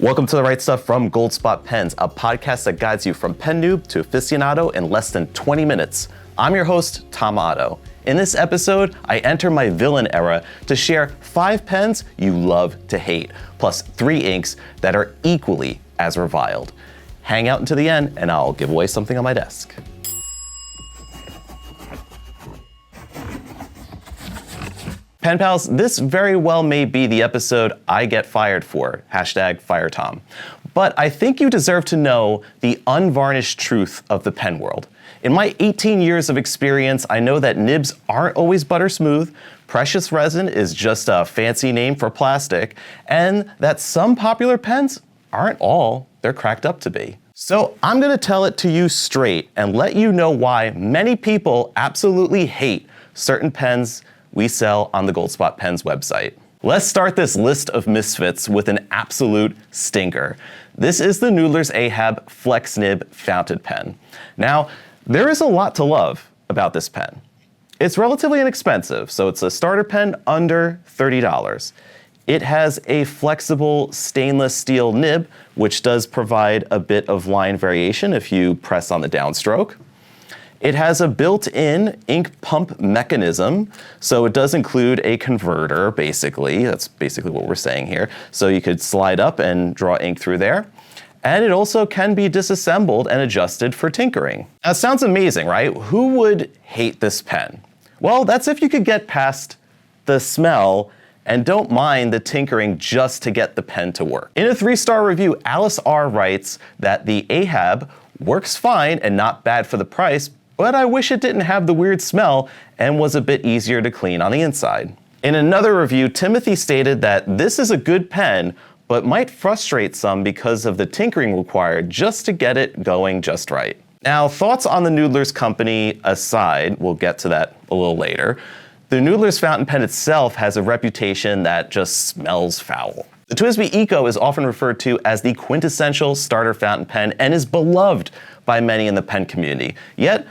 Welcome to The Right Stuff from Goldspot Pens, a podcast that guides you from pen noob to aficionado in less than 20 minutes. I'm your host, Tom Otto. In this episode, I enter my villain era to share 5 pens you love to hate, plus 3 inks that are equally as reviled. Hang out until the end and I'll give away something on my desk. Pen pals, this very well may be the episode I get fired for, #FireTom. But I think you deserve to know the unvarnished truth of the pen world. In my 18 years of experience, I know that nibs aren't always butter smooth, precious resin is just a fancy name for plastic, and that some popular pens aren't all they're cracked up to be. So I'm gonna tell it to you straight and let you know why many people absolutely hate certain pens we sell on the Goldspot Pens website. Let's start this list of misfits with an absolute stinker. This is the Noodler's Ahab Flex Nib fountain pen. Now, there is a lot to love about this pen. It's relatively inexpensive, so it's a starter pen under $30. It has a flexible stainless steel nib, which does provide a bit of line variation if you press on the downstroke. It has a built-in ink pump mechanism, so it does include a converter, basically. That's basically what we're saying here. So you could slide up and draw ink through there. And it also can be disassembled and adjusted for tinkering. Now, it sounds amazing, right? Who would hate this pen? Well, that's if you could get past the smell and don't mind the tinkering just to get the pen to work. In a 3-star review, Alice R. writes that the Ahab works fine and not bad for the price, but I wish it didn't have the weird smell and was a bit easier to clean on the inside. In another review, Timothy stated that this is a good pen, but might frustrate some because of the tinkering required just to get it going just right. Now, thoughts on the Noodler's company aside, we'll get to that a little later, the Noodler's fountain pen itself has a reputation that just smells foul. The TWSBI Eco is often referred to as the quintessential starter fountain pen and is beloved by many in the pen community. Yet,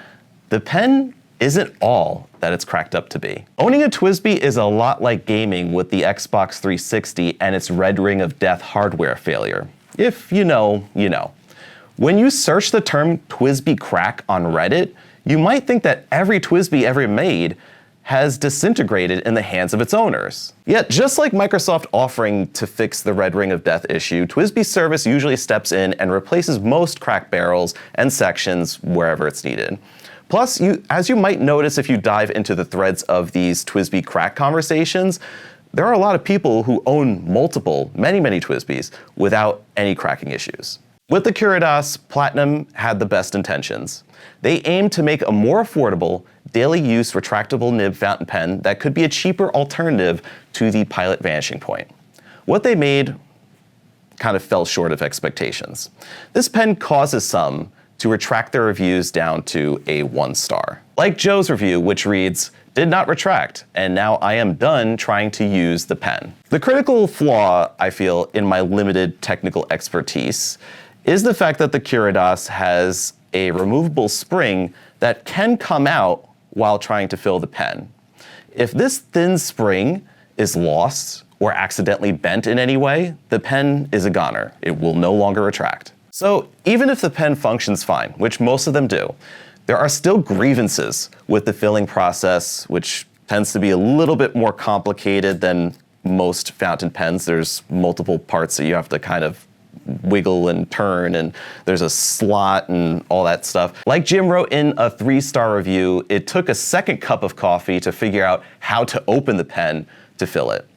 the pen isn't all that it's cracked up to be. Owning a TWSBI is a lot like gaming with the Xbox 360 and its red ring of death hardware failure. If you know, you know. When you search the term TWSBI crack on Reddit, you might think that every TWSBI ever made has disintegrated in the hands of its owners. Yet, just like Microsoft offering to fix the red ring of death issue, TWSBI service usually steps in and replaces most cracked barrels and sections wherever it's needed. Plus, as you might notice if you dive into the threads of these TWSBI crack conversations, there are a lot of people who own many TWSBIs without any cracking issues. With the Curidas, Platinum had the best intentions. They aimed to make a more affordable, daily use retractable nib fountain pen that could be a cheaper alternative to the Pilot Vanishing Point. What they made kind of fell short of expectations. This pen causes some to retract their reviews down to a 1-star. Like Joe's review, which reads, "Did not retract, and now I am done trying to use the pen." The critical flaw, I feel, in my limited technical expertise is the fact that the Curidas has a removable spring that can come out while trying to fill the pen. If this thin spring is lost or accidentally bent in any way, the pen is a goner. It will no longer retract. So even if the pen functions fine, which most of them do, there are still grievances with the filling process, which tends to be a little bit more complicated than most fountain pens. There's multiple parts that you have to kind of wiggle and turn, and there's a slot and all that stuff. Like Jim wrote in a 3-star review, it took a second cup of coffee to figure out how to open the pen to fill it.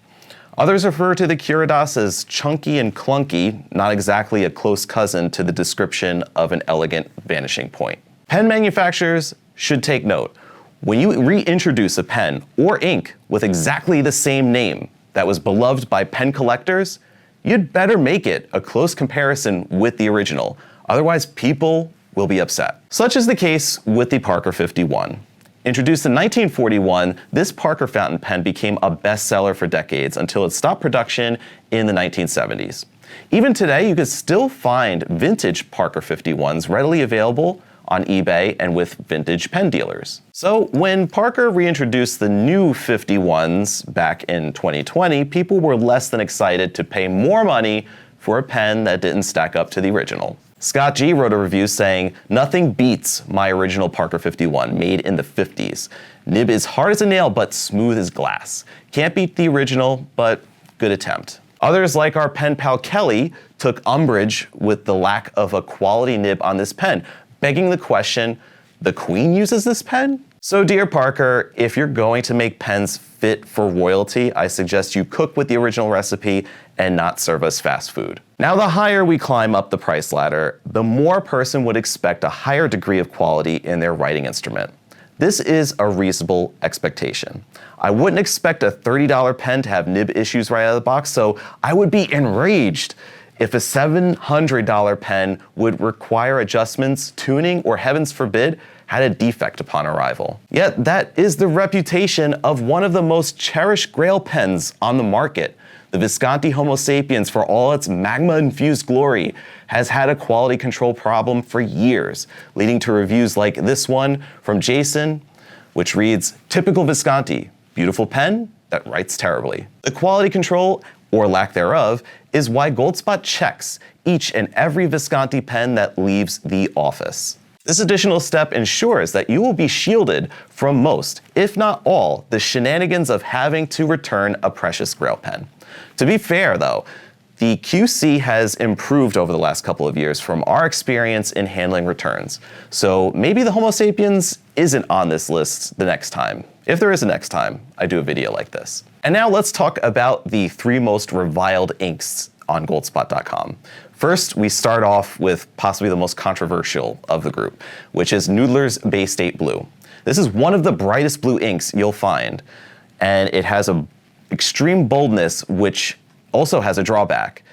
Others refer to the Curidas as chunky and clunky, not exactly a close cousin to the description of an elegant vanishing point. Pen manufacturers should take note. When you reintroduce a pen or ink with exactly the same name that was beloved by pen collectors, you'd better make it a close comparison with the original. Otherwise, people will be upset. Such is the case with the Parker 51. Introduced in 1941, this Parker fountain pen became a bestseller for decades until it stopped production in the 1970s. Even today, you can still find vintage Parker 51s readily available on eBay and with vintage pen dealers. So when Parker reintroduced the new 51s back in 2020, people were less than excited to pay more money for a pen that didn't stack up to the original. Scott G wrote a review saying, "Nothing beats my original Parker 51 made in the 50s. Nib is hard as a nail but smooth as glass. Can't beat the original, but good attempt." Others, like our pen pal Kelly, took umbrage with the lack of a quality nib on this pen, begging the question, the Queen uses this pen? So dear Parker, if you're going to make pens fit for royalty, I suggest you cook with the original recipe and not serve us fast food. Now, the higher we climb up the price ladder, the more a person would expect a higher degree of quality in their writing instrument. This is a reasonable expectation. I wouldn't expect a $30 pen to have nib issues right out of the box, so I would be enraged if a $700 pen would require adjustments, tuning, or heavens forbid, had a defect upon arrival. Yet that is the reputation of one of the most cherished grail pens on the market. The Visconti Homo Sapiens, for all its magma-infused glory, has had a quality control problem for years, leading to reviews like this one from Jason, which reads, "Typical Visconti, beautiful pen that writes terribly." The quality control, or lack thereof, is why Goldspot checks each and every Visconti pen that leaves the office. This additional step ensures that you will be shielded from most, if not all, the shenanigans of having to return a precious grail pen. To be fair though, the QC has improved over the last couple of years from our experience in handling returns. So maybe the Homo sapiens isn't on this list the next time. If there is a next time, I do a video like this. And now let's talk about the 3 most reviled inks on goldspot.com. First, we start off with possibly the most controversial of the group, which is Noodler's Baystate Blue. This is one of the brightest blue inks you'll find, and it has an extreme boldness, which also has a drawback.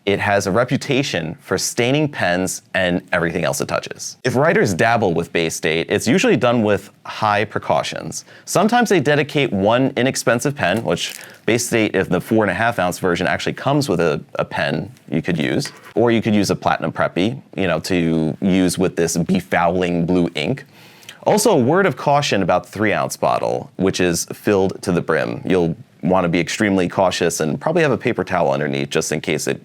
It has a reputation for staining pens and everything else it touches. If writers dabble with Baystate, it's usually done with high precautions. Sometimes they dedicate one inexpensive pen, which Baystate, if the 4.5 ounce version actually comes with a pen you could use, or you could use a Platinum Preppy, to use with this befouling blue ink. Also, a word of caution about the 3-ounce bottle, which is filled to the brim. You'll want to be extremely cautious and probably have a paper towel underneath just in case it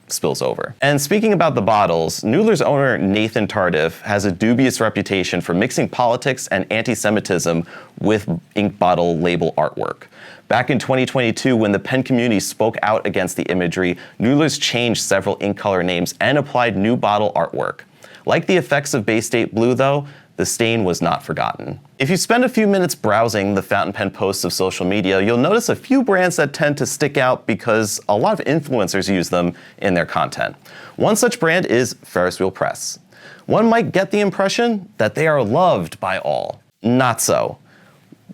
spills over. And speaking about the bottles, Noodler's owner Nathan Tardif has a dubious reputation for mixing politics and anti-Semitism with ink bottle label artwork. Back in 2022, when the pen community spoke out against the imagery, Noodler's changed several ink color names and applied new bottle artwork. Like the effects of Baystate Blue though, the stain was not forgotten. If you spend a few minutes browsing the fountain pen posts of social media, you'll notice a few brands that tend to stick out because a lot of influencers use them in their content. One such brand is Ferris Press. One might get the impression that they are loved by all. Not so.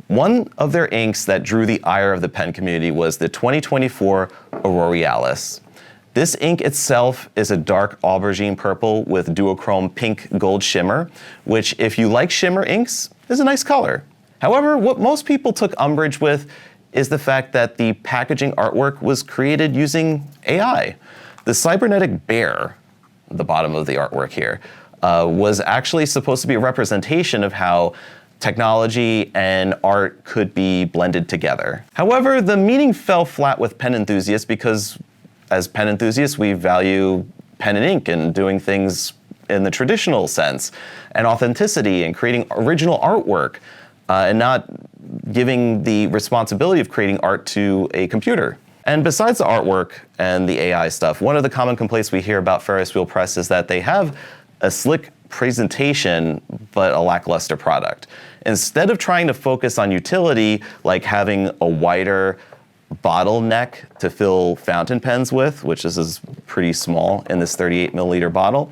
One of their inks that drew the ire of the pen community was the 2024 Aurorealis. This ink itself is a dark aubergine purple with duochrome pink gold shimmer, which, if you like shimmer inks, is a nice color. However, what most people took umbrage with is the fact that the packaging artwork was created using AI. The cybernetic bear, at the bottom of the artwork here, was actually supposed to be a representation of how technology and art could be blended together. However, the meaning fell flat with pen enthusiasts because as pen enthusiasts, we value pen and ink and doing things in the traditional sense, and authenticity and creating original artwork, and not giving the responsibility of creating art to a computer. And besides the artwork and the AI stuff, one of the common complaints we hear about Ferris Wheel Press is that they have a slick presentation, but a lackluster product. Instead of trying to focus on utility, like having a wider bottleneck to fill fountain pens with, which is pretty small in this 38 milliliter bottle,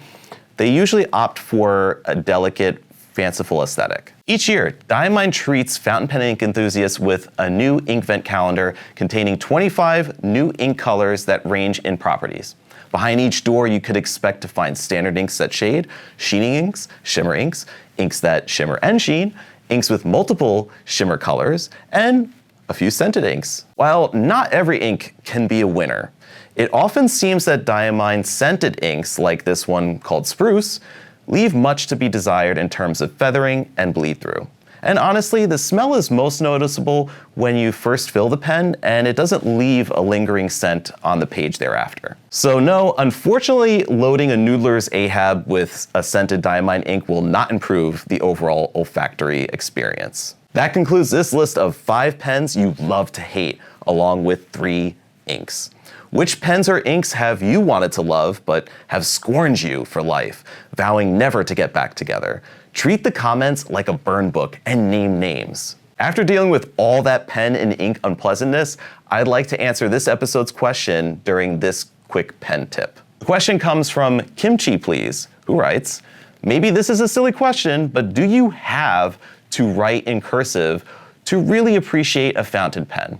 they usually opt for a delicate, fanciful aesthetic. Each year, Diamine treats fountain pen ink enthusiasts with a new Inkvent calendar containing 25 new ink colors that range in properties. Behind each door, you could expect to find standard inks that shade, sheening inks, shimmer inks, inks that shimmer and sheen, inks with multiple shimmer colors, and a few scented inks. While not every ink can be a winner, it often seems that Diamine scented inks, like this one called Spruce, leave much to be desired in terms of feathering and bleed through. And honestly, the smell is most noticeable when you first fill the pen, and it doesn't leave a lingering scent on the page thereafter. So no, unfortunately, loading a Noodler's Ahab with a scented Diamine ink will not improve the overall olfactory experience. That concludes this list of 5 pens you love to hate, along with 3 inks. Which pens or inks have you wanted to love but have scorned you for life, vowing never to get back together? Treat the comments like a burn book and name names. After dealing with all that pen and ink unpleasantness, I'd like to answer this episode's question during this quick pen tip. The question comes from Kimchi Please, who writes, maybe this is a silly question, but do you have to write in cursive to really appreciate a fountain pen?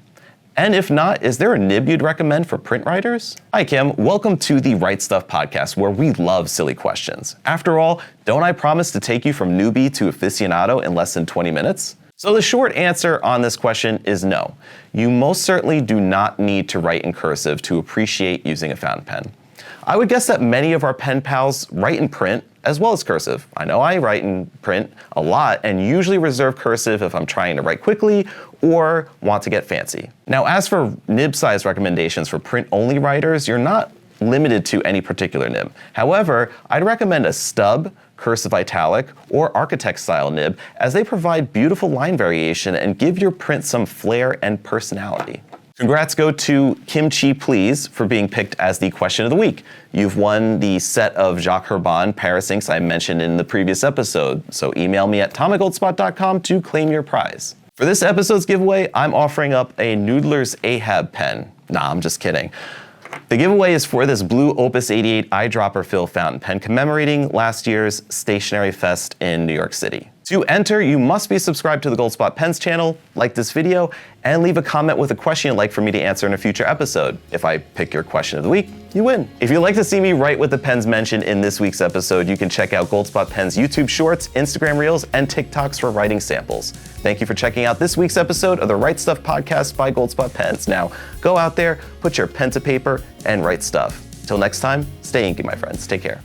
And if not, is there a nib you'd recommend for print writers? Hi Kim, welcome to the Write Stuff podcast, where we love silly questions. After all, don't I promise to take you from newbie to aficionado in less than 20 minutes? So the short answer on this question is no. You most certainly do not need to write in cursive to appreciate using a fountain pen. I would guess that many of our pen pals write in print as well as cursive. I know I write in print a lot and usually reserve cursive if I'm trying to write quickly or want to get fancy. Now, as for nib size recommendations for print-only writers, you're not limited to any particular nib. However, I'd recommend a stub, cursive italic, or architect style nib, as they provide beautiful line variation and give your print some flair and personality. Congrats go to Kimchi Please for being picked as the question of the week. You've won the set of Jacques Herbin Paris inks I mentioned in the previous episode, so email me at tomgoldspot.com to claim your prize. For this episode's giveaway, I'm offering up a Noodler's Ahab pen. Nah, I'm just kidding. The giveaway is for this blue Opus 88 eyedropper fill fountain pen commemorating last year's Stationery Fest in New York City. To enter, you must be subscribed to the Goldspot Pens channel, like this video, and leave a comment with a question you'd like for me to answer in a future episode. If I pick your question of the week, you win. If you'd like to see me write with the pens mentioned in this week's episode, you can check out Goldspot Pens YouTube Shorts, Instagram Reels, and TikToks for writing samples. Thank you for checking out this week's episode of the Write Stuff podcast by Goldspot Pens. Now, go out there, put your pen to paper, and write stuff. Till next time, stay inky, my friends. Take care.